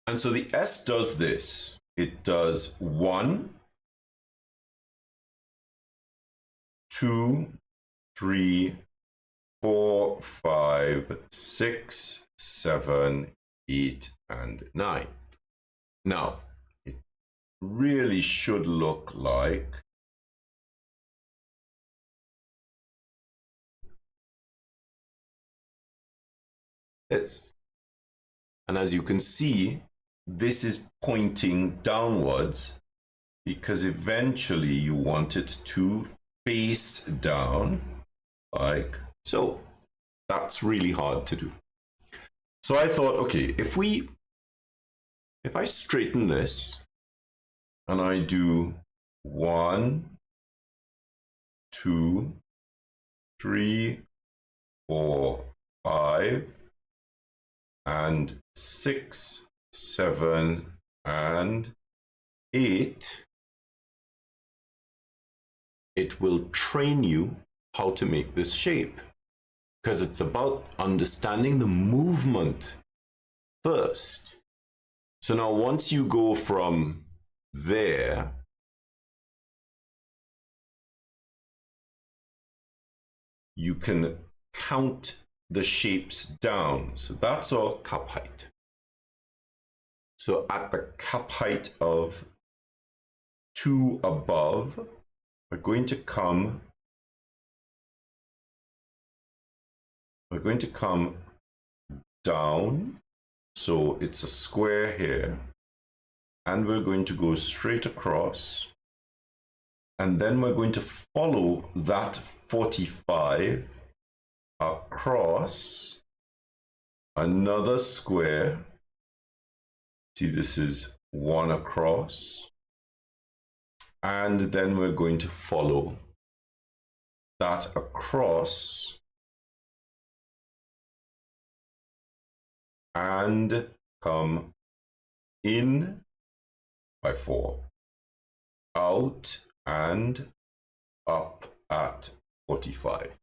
And so the S does this. It does 1, 2, 3, 4, 5, 6, 7, 8, and 9. Now, it really should look like this. And as you can see, this is pointing downwards because eventually you want it to face down like so. That's really hard to do. So I thought, okay, if I straighten this and I do 1, 2, 3, 4, 5, and 6, 7, and 8, it will train you how to make this shape, because it's about understanding the movement first. So now once you go from there you can count the shapes down. So that's our cap height. So at the cap height of 2 above, we're going to come down. So it's a square here, and we're going to go straight across, and then we're going to follow that 45 across another square. See, this is 1 across, and then we're going to follow that across and come in by 4, out and up at 45.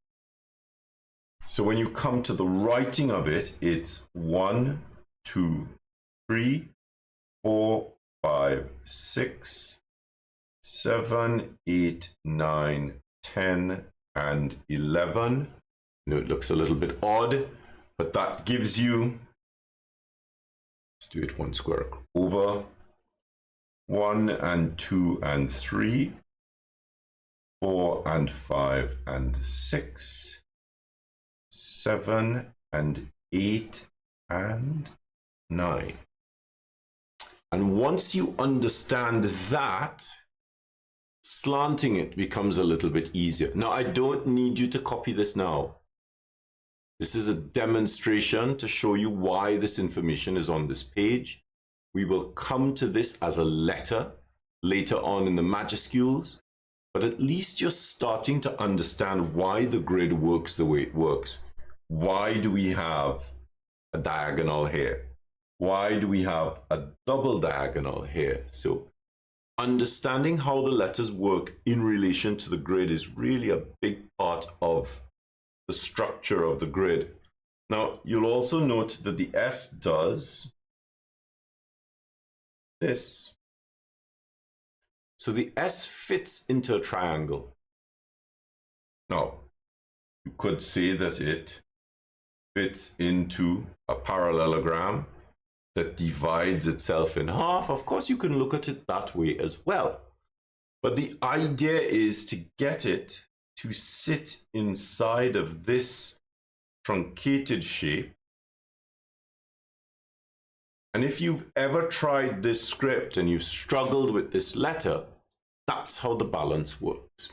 So when you come to the writing of it, it's 1, 2, 3, 4, 5, 6, 7, 8, 9, 10, and 11. I know it looks a little bit odd, but that gives you, let's do it 1 square over, 1 and 2 and 3, 4 and 5 and 6, 7 and 8 and 9. And once you understand that, slanting it becomes a little bit easier. Now, I don't need you to copy this now. This is a demonstration to show you why this information is on this page. We will come to this as a letter later on in the majuscules, but at least you're starting to understand why the grid works the way it works. Why do we have a diagonal here? Why do we have a double diagonal here? So understanding how the letters work in relation to the grid is really a big part of the structure of the grid. Now, you'll also note that the S does this. So the S fits into a triangle. Now, you could say that it fits into a parallelogram that divides itself in half. Of course, you can look at it that way as well. But the idea is to get it to sit inside of this truncated shape. And if you've ever tried this script and you've struggled with this letter, that's how the balance works.